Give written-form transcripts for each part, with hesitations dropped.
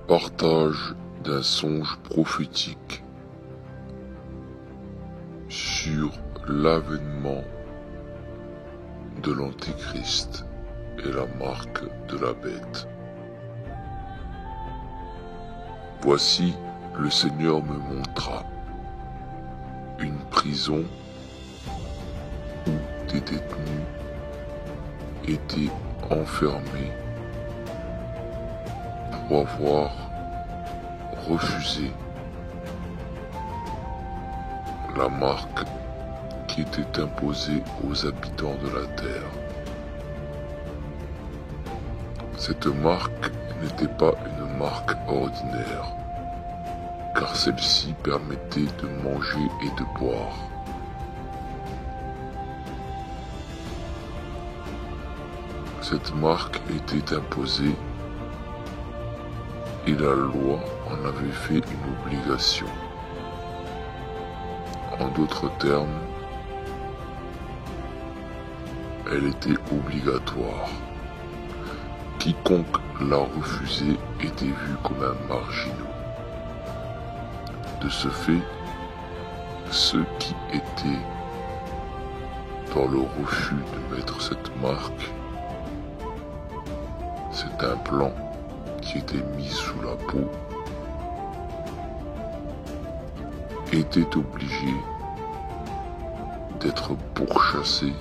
Partage d'un songe prophétique sur l'avènement de l'Antéchrist et la marque de la bête. Voici, le Seigneur me montra une prison où des détenus étaient enfermés pour avoir refusé la marque qui était imposée aux habitants de la terre. Cette marque n'était pas une marque ordinaire, car celle-ci permettait de manger et de boire. Cette marque était imposée et la loi en avait fait une obligation. En d'autres termes, elle était obligatoire. Quiconque la refusait était vu comme un marginal. De ce fait, ceux qui étaient dans le refus de mettre cette marque, c'est un plan qui était mis sous la peau, était obligé d'être pourchassés,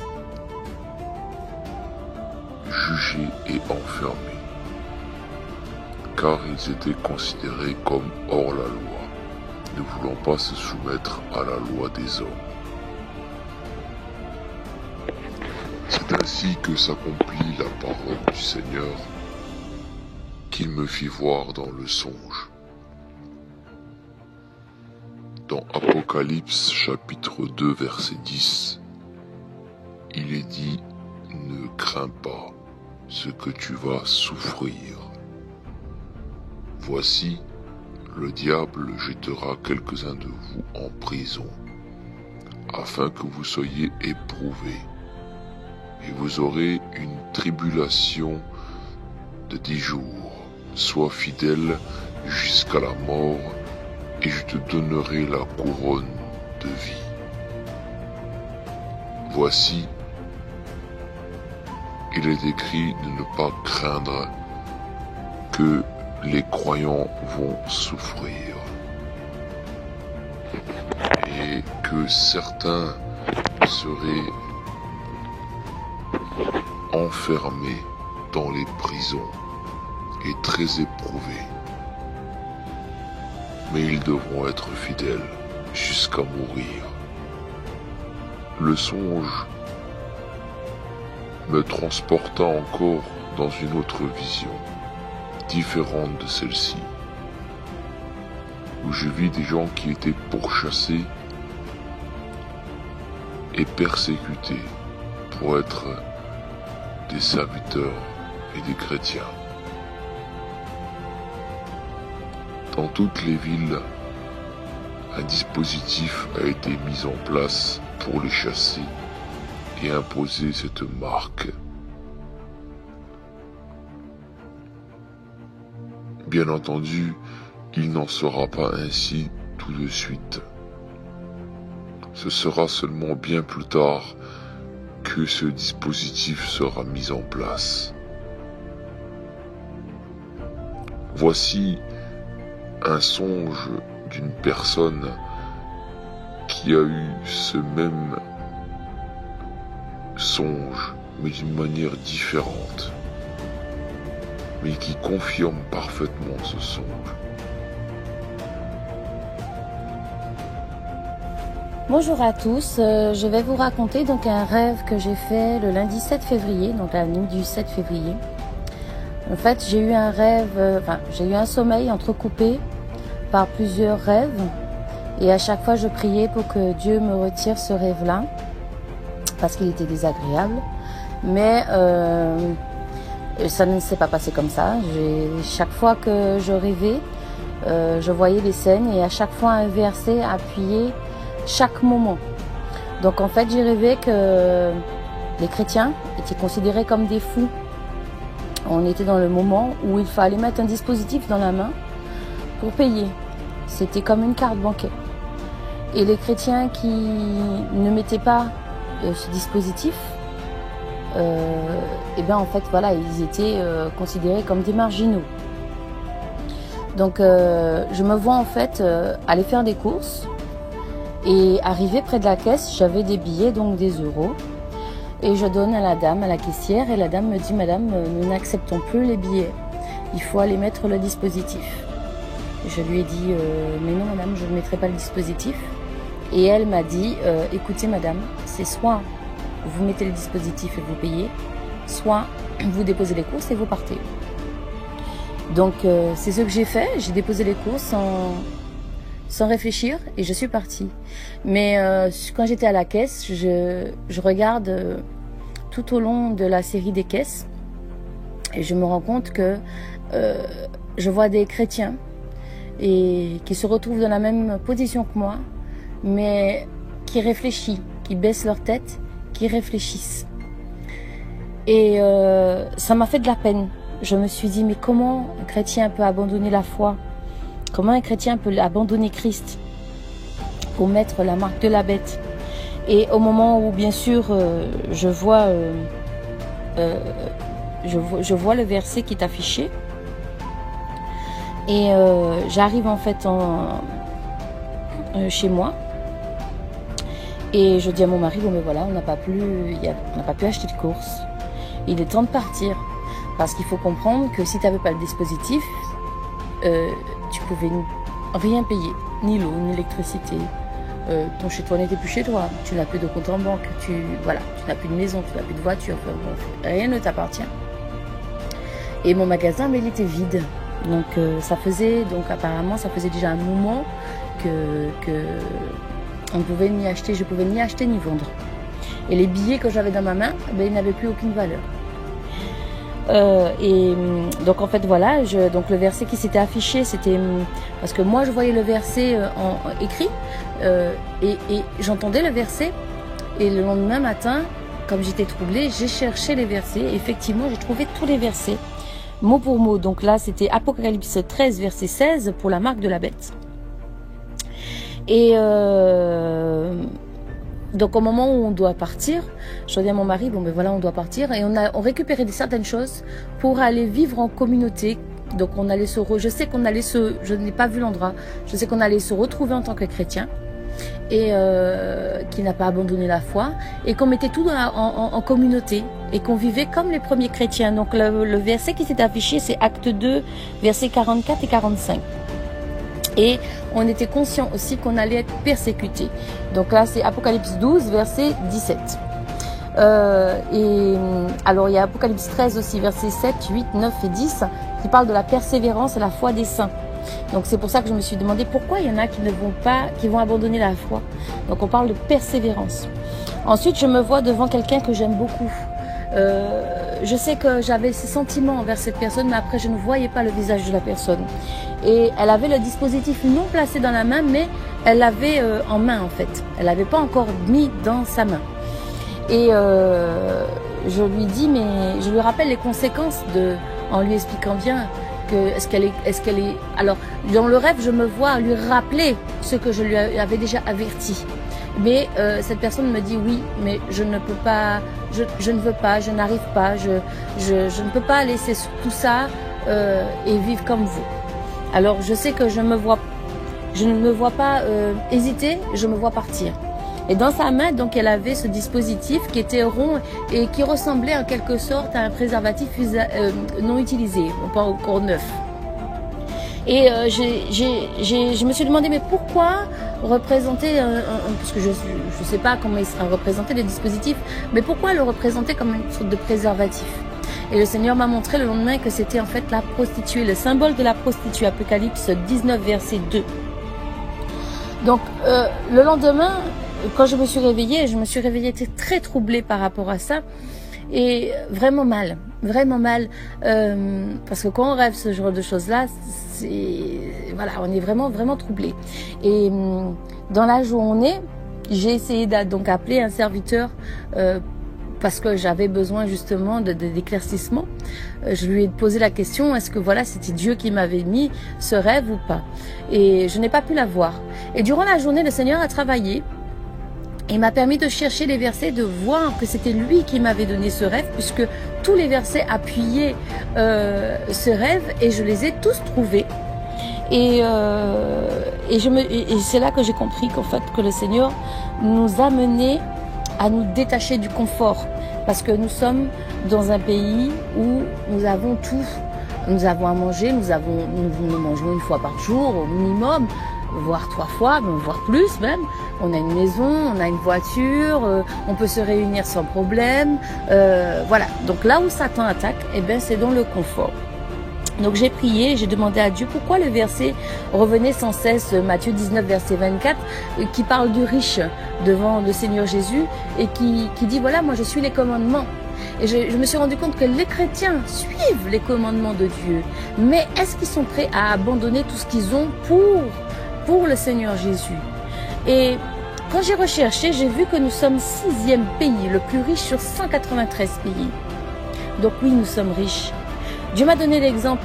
jugés et enfermés, car ils étaient considérés comme hors la loi, ne voulant pas se soumettre à la loi des hommes. C'est ainsi que s'accomplit la parole du Seigneur qu'il me fit voir dans le songe. Dans Apocalypse chapitre 2 verset 10, il est dit « Ne crains pas ce que tu vas souffrir. Voici, le diable jettera quelques-uns de vous en prison, afin que vous soyez éprouvés, et vous aurez une tribulation de 10 jours. Sois fidèle jusqu'à la mort, et je te donnerai la couronne de vie. » Voici, il est écrit de ne pas craindre que les croyants vont souffrir et que certains seraient enfermés dans les prisons et très éprouvés. Mais ils devront être fidèles jusqu'à mourir. Le songe me transporta encore dans une autre vision, différente de celle-ci, où je vis des gens qui étaient pourchassés et persécutés pour être des serviteurs et des chrétiens. Dans toutes les villes, un dispositif a été mis en place pour les chasser et imposer cette marque. Bien entendu, il n'en sera pas ainsi tout de suite. Ce sera seulement bien plus tard que ce dispositif sera mis en place. Voici un songe d'une personne qui a eu ce même songe, mais d'une manière différente, mais qui confirme parfaitement ce songe. Bonjour à tous, je vais vous raconter donc un rêve que j'ai fait le lundi 7 février, donc la nuit du 7 février. En fait, j'ai eu un rêve, j'ai eu un sommeil entrecoupé par plusieurs rêves Et à chaque fois, je priais pour que Dieu me retire ce rêve-là, parce qu'il était désagréable. Mais ça ne s'est pas passé comme ça. Chaque fois que je rêvais, je voyais les scènes et à chaque fois un verset appuyait chaque moment. Donc en fait, j'ai rêvé que les chrétiens étaient considérés comme des fous. On était dans le moment où il fallait mettre un dispositif dans la main pour payer. C'était comme une carte bancaire. Et les chrétiens qui ne mettaient pas ce dispositif, et bien en fait voilà, ils étaient considérés comme des marginaux. Donc je me vois en fait aller faire des courses et arriver près de la caisse, j'avais des billets, donc des euros, et je donne à la dame, à la caissière, et la dame me dit: madame, nous n'acceptons plus les billets, il faut aller mettre le dispositif. Je lui ai dit mais non madame, je ne mettrai pas le dispositif. Et elle m'a dit écoutez madame, c'est soit vous mettez le dispositif et vous payez, soit vous déposez les courses et vous partez. Donc c'est ce que j'ai fait, j'ai déposé les courses sans réfléchir et je suis partie. Mais quand j'étais à la caisse, je regarde tout au long de la série des caisses et je me rends compte que je vois des chrétiens et qui se retrouvent dans la même position que moi, mais qui réfléchissent, qui baissent leur tête, qui réfléchissent. Et ça m'a fait de la peine. Je me suis dit, mais comment un chrétien peut abandonner la foi? Comment un chrétien peut abandonner Christ pour mettre la marque de la bête? Et au moment où, bien sûr, je vois le verset qui est affiché, et j'arrive en fait chez moi, et je dis à mon mari: bon mais voilà, on n'a pas pu acheter de courses, il est temps de partir. Parce qu'il faut comprendre que si tu n'avais pas le dispositif, tu pouvais rien payer, ni l'eau, ni l'électricité. Ton chez toi n'était plus chez toi, tu n'as plus de compte en banque, tu n'as plus de maison, tu n'as plus de voiture, enfin, bon, rien ne t'appartient. Et mon magasin, mais il était vide. Donc apparemment ça faisait déjà un moment que on pouvait ni acheter, je pouvais ni acheter ni vendre. Et les billets que j'avais dans ma main, ben, ils n'avaient plus aucune valeur. Et donc en fait voilà, donc le verset qui s'était affiché, c'était parce que moi je voyais le verset écrit et j'entendais le verset, et le lendemain matin, comme j'étais troublée, j'ai cherché les versets et effectivement j'ai trouvé tous les versets mot pour mot. Donc là c'était Apocalypse 13 verset 16 pour la marque de la bête. Et donc au moment où on doit partir, je dis à mon mari: bon ben voilà, on doit partir, et on récupérait certaines choses pour aller vivre en communauté. Donc on allait je n'ai pas vu l'endroit, je sais qu'on allait se retrouver en tant que chrétien, et qui n'a pas abandonné la foi, et qu'on mettait tout en communauté, et qu'on vivait comme les premiers chrétiens. Donc le verset qui s'est affiché, c'est Acte 2, versets 44 et 45. Et on était conscient aussi qu'on allait être persécuté. Donc là, c'est Apocalypse 12, verset 17. Et alors, il y a Apocalypse 13 aussi, versets 7, 8, 9 et 10, qui parle de la persévérance et la foi des saints. Donc c'est pour ça que je me suis demandé pourquoi il y en a qui vont abandonner la foi. Donc on parle de persévérance. Ensuite, je me vois devant quelqu'un que j'aime beaucoup. Je sais que j'avais ces sentiments envers cette personne, mais après je ne voyais pas le visage de la personne. Et elle avait le dispositif non placé dans la main, mais elle l'avait en main en fait. Elle l'avait pas encore mis dans sa main. Et je lui dis, mais je lui rappelle les conséquences en lui expliquant bien que est-ce qu'elle est. Alors dans le rêve, je me vois lui rappeler ce que je lui avais déjà averti. Mais cette personne me dit: oui, mais je ne peux pas, je ne veux pas, je n'arrive pas, je ne peux pas laisser tout ça et vivre comme vous. Alors je sais que je ne me vois pas hésiter, je me vois partir. Et dans sa main, donc, elle avait ce dispositif qui était rond et qui ressemblait en quelque sorte à un préservatif non utilisé, pas encore neuf. Et je me suis demandé, mais pourquoi représenter, parce que je ne sais pas comment il sera représenté les dispositifs, mais pourquoi le représenter comme une sorte de préservatif? Et le Seigneur m'a montré le lendemain que c'était en fait la prostituée, le symbole de la prostituée, Apocalypse 19 verset 2. Donc, le lendemain, quand je me suis réveillée très troublée par rapport à ça. Et vraiment mal, parce que quand on rêve ce genre de choses-là, voilà, on est vraiment troublé. Et dans la journée, j'ai essayé donc appeler un serviteur parce que j'avais besoin justement d'éclaircissement. Je lui ai posé la question, est-ce que voilà, c'était Dieu qui m'avait mis ce rêve ou pas? Et je n'ai pas pu la voir. Et durant la journée, le Seigneur a travaillé. Il m'a permis de chercher les versets, de voir que c'était lui qui m'avait donné ce rêve, puisque tous les versets appuyaient ce rêve et je les ai tous trouvés. Et c'est là que j'ai compris qu'en fait que le Seigneur nous a menés à nous détacher du confort, parce que nous sommes dans un pays où nous avons tout. Nous avons à manger, nous mangeons une fois par jour au minimum, voire 3 fois, voire plus même. On a une maison, on a une voiture, on peut se réunir sans problème. Voilà. Donc là où Satan attaque, eh ben, c'est dans le confort. Donc j'ai prié, j'ai demandé à Dieu pourquoi le verset revenait sans cesse, Matthieu 19, verset 24, qui parle du riche devant le Seigneur Jésus et qui dit voilà, moi je suis les commandements. Et je me suis rendu compte que les chrétiens suivent les commandements de Dieu. Mais est-ce qu'ils sont prêts à abandonner tout ce qu'ils ont pour le Seigneur Jésus? Et quand j'ai recherché, j'ai vu que nous sommes 6e pays, le plus riche sur 193 pays. Donc oui, nous sommes riches. Dieu m'a donné l'exemple,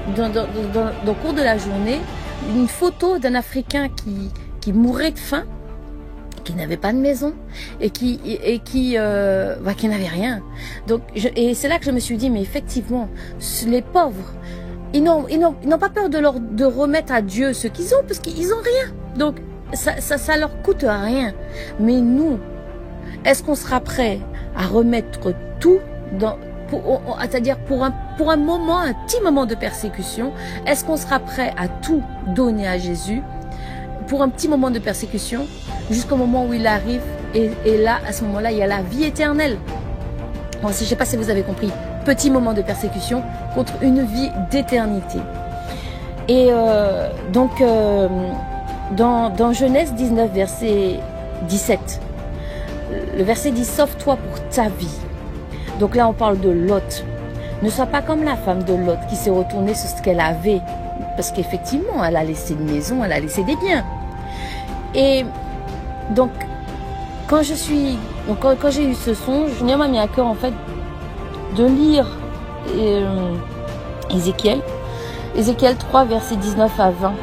au cours de la journée, une photo d'un Africain qui mourait de faim, qui n'avait pas de maison et qui n'avait rien. Donc, et c'est là que je me suis dit, mais effectivement, les pauvres, ils n'ont pas peur de remettre à Dieu ce qu'ils ont, parce qu'ils n'ont rien. Donc, ça leur coûte rien. Mais nous, est-ce qu'on sera prêt à remettre tout c'est-à-dire pour un moment, un petit moment de persécution, est-ce qu'on sera prêt à tout donner à Jésus pour un petit moment de persécution, jusqu'au moment où il arrive, et là, à ce moment-là, il y a la vie éternelle. Bon, je ne sais pas si vous avez compris, petit moment de persécution contre une vie d'éternité. Et dans Genèse 19, verset 17, le verset dit « Sauve-toi pour ta vie ». Donc là, on parle de Lot. Ne sois pas comme la femme de Lot qui s'est retournée sur ce qu'elle avait. Parce qu'effectivement, elle a laissé une maison, elle a laissé des biens. Et donc, quand j'ai eu ce songe, je m'a mis à cœur en fait de lire Ézéchiel 3, versets 19 à 20.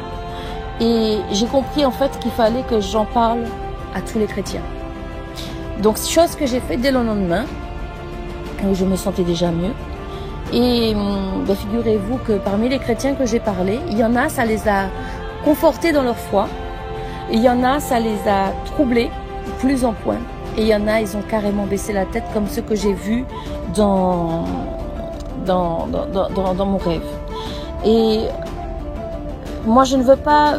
Et j'ai compris en fait qu'il fallait que j'en parle à tous les chrétiens. Donc, chose que j'ai faite dès le lendemain, où je me sentais déjà mieux. Et figurez-vous que parmi les chrétiens que j'ai parlé, il y en a, ça les a confortés dans leur foi. Et il y en a, ça les a troublés plus en point. Et il y en a, ils ont carrément baissé la tête, comme ceux que j'ai vus dans mon rêve. Et moi, je ne veux pas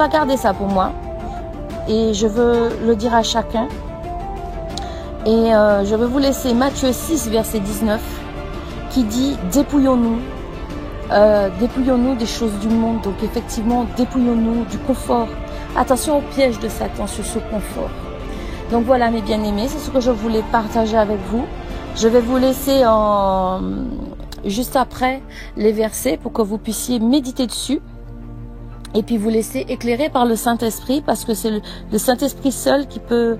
garder ça pour moi. Et je veux le dire à chacun. Et je vais vous laisser Matthieu 6, verset 19, qui dit « Dépouillons-nous des choses du monde ». Donc effectivement, dépouillons-nous du confort. Attention au piège de Satan sur ce confort. Donc voilà mes bien-aimés, c'est ce que je voulais partager avec vous. Je vais vous laisser juste après les versets pour que vous puissiez méditer dessus. Et puis vous laisser éclairer par le Saint-Esprit, parce que c'est le Saint-Esprit seul qui peut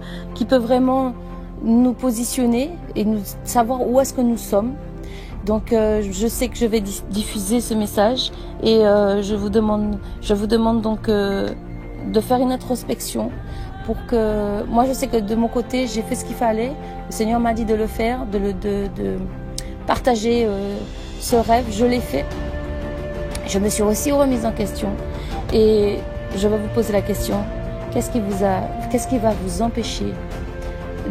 vraiment nous positionner et nous savoir où est-ce que nous sommes. Donc je sais que je vais diffuser ce message et je vous demande donc de faire une introspection pour que moi, je sais que de mon côté j'ai fait ce qu'il fallait. Le Seigneur m'a dit de le faire, de partager ce rêve. Je l'ai fait. Je me suis aussi remise en question et je vais vous poser la question: qu'est-ce qui va vous empêcher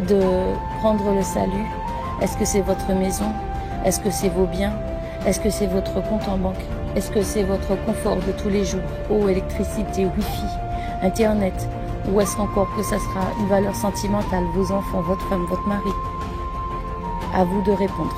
de prendre le salut? Est-ce que c'est votre maison? Est-ce que c'est vos biens? Est-ce que c'est votre compte en banque? Est-ce que c'est votre confort de tous les jours? Eau, électricité, wifi, internet? Ou est-ce encore que ça sera une valeur sentimentale, vos enfants, votre femme, votre mari? À vous de répondre.